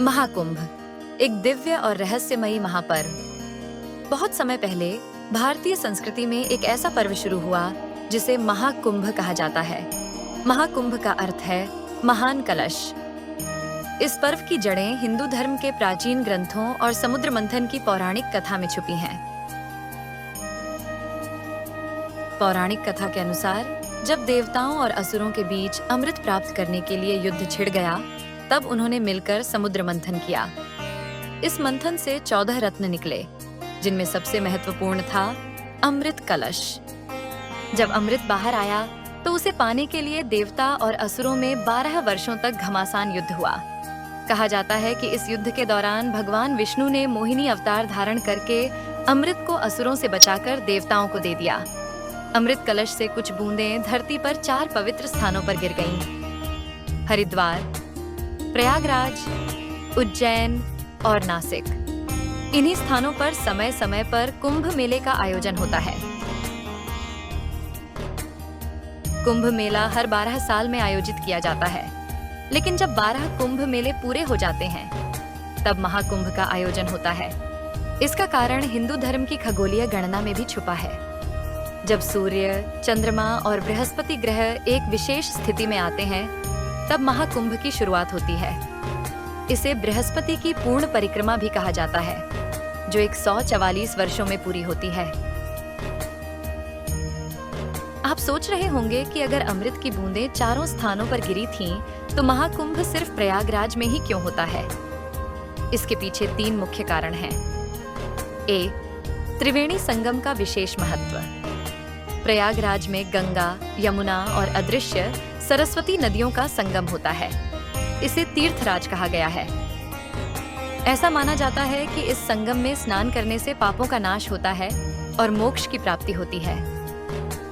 महाकुंभ एक दिव्य और रहस्यमयी महापर्व। बहुत समय पहले भारतीय संस्कृति में एक ऐसा पर्व शुरू हुआ जिसे महाकुंभ कहा जाता है। महाकुंभ का अर्थ है महान कलश। इस पर्व की जड़ें हिंदू धर्म के प्राचीन ग्रंथों और समुद्र मंथन की पौराणिक कथा में छुपी हैं। पौराणिक कथा के अनुसार जब देवताओं और असुरों के बीच अमृत प्राप्त करने के लिए युद्ध छिड़ गया, तब उन्होंने मिलकर समुद्र मंथन किया। इस मंथन से 14 रत्न निकले, जिनमें सबसे महत्वपूर्ण था अमृत कलश। जब अमृत बाहर आया तो उसे पाने के लिए देवता और असुरों में 12 वर्षों तक घमासान युद्ध हुआ। कहा जाता है कि इस युद्ध के दौरान भगवान विष्णु ने मोहिनी अवतार धारण करके अमृत को असुरों से बचाकर देवताओं को दे दिया। अमृत कलश से कुछ बूंदें धरती पर 4 पवित्र स्थानों पर गिर गईं: हरिद्वार, प्रयागराज, उज्जैन और नासिक। इन्हीं स्थानों पर समय समय पर कुंभ मेले का आयोजन होता है। कुंभ मेला हर 12 साल में आयोजित किया जाता है, लेकिन जब 12 कुंभ मेले पूरे हो जाते हैं, तब महाकुंभ का आयोजन होता है। इसका कारण हिंदू धर्म की खगोलीय गणना में भी छुपा है। जब सूर्य, चंद्रमा और बृहस्पति ग्रह एक विशेष स्थिति में आते हैं, तब महाकुंभ की शुरुआत होती है। इसे बृहस्पति की पूर्ण परिक्रमा भी कहा जाता है, जो 144 वर्षों में पूरी होती है। आप सोच रहे होंगे कि अगर अमृत की बूंदें चारों स्थानों पर गिरी थीं, तो महाकुंभ सिर्फ प्रयागराज में ही क्यों होता है? इसके पीछे 3 मुख्य कारण हैं। ए, त्रिवेणी संगम का विशेष महत्व। प्रयागराज में गंगा, यमुना और अदृश्य सरस्वती नदियों का संगम होता है। इसे तीर्थराज कहा गया है। ऐसा माना जाता है कि इस संगम में स्नान करने से पापों का नाश होता है और मोक्ष की प्राप्ति होती है।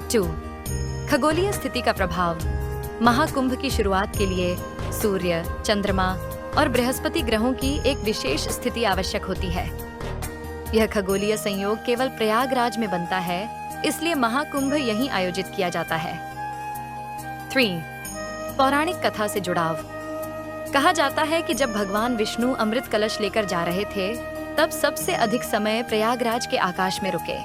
2. खगोलीय स्थिति का प्रभाव। महाकुंभ की शुरुआत के लिए सूर्य, चंद्रमा और बृहस्पति ग्रहों की एक विशेष स्थिति आवश्यक होती है। यह खगोलीय संयोग केवल प्रयागराज में बनता है, इसलिए महाकुंभ यहीं आयोजित किया जाता है। 3. पौराणिक कथा से जुड़ाव। कहा जाता है कि जब भगवान विष्णु अमृत कलश लेकर जा रहे थे, तब सबसे अधिक समय प्रयागराज के आकाश में रुके।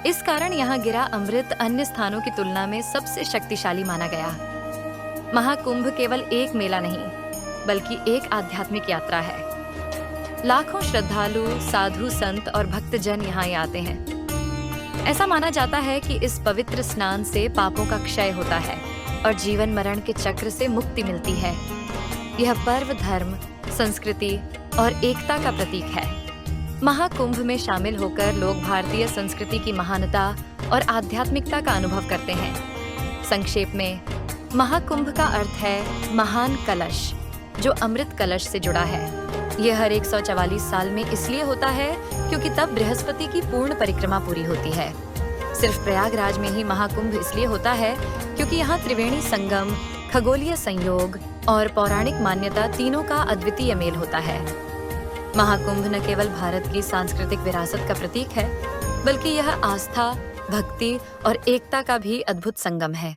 इस कारण यहाँ गिरा अमृत अन्य स्थानों की तुलना में सबसे शक्तिशाली माना गया। महाकुंभ केवल एक मेला नहीं, बल्कि एक आध्यात्मिक यात्रा है। लाखों श्रद्धालु, साधु, संत और भक्तजन यहाँ आते हैं। ऐसा माना जाता है कि इस पवित्र स्नान से पापों का क्षय होता है और जीवन मरण के चक्र से मुक्ति मिलती है। यह पर्व धर्म, संस्कृति और एकता का प्रतीक है। महाकुंभ में शामिल होकर लोग भारतीय संस्कृति की महानता और आध्यात्मिकता का अनुभव करते हैं। संक्षेप में, महाकुंभ का अर्थ है महान कलश, जो अमृत कलश से जुड़ा है। यह हर 144 साल में इसलिए होता है क्योंकि तब बृहस्पति की पूर्ण परिक्रमा पूरी होती है। सिर्फ प्रयागराज में ही महाकुंभ इसलिए होता है क्योंकि यहाँ त्रिवेणी संगम, खगोलीय संयोग और पौराणिक मान्यता तीनों का अद्वितीय मेल होता है। महाकुंभ न केवल भारत की सांस्कृतिक विरासत का प्रतीक है, बल्कि यह आस्था, भक्ति और एकता का भी अद्भुत संगम है।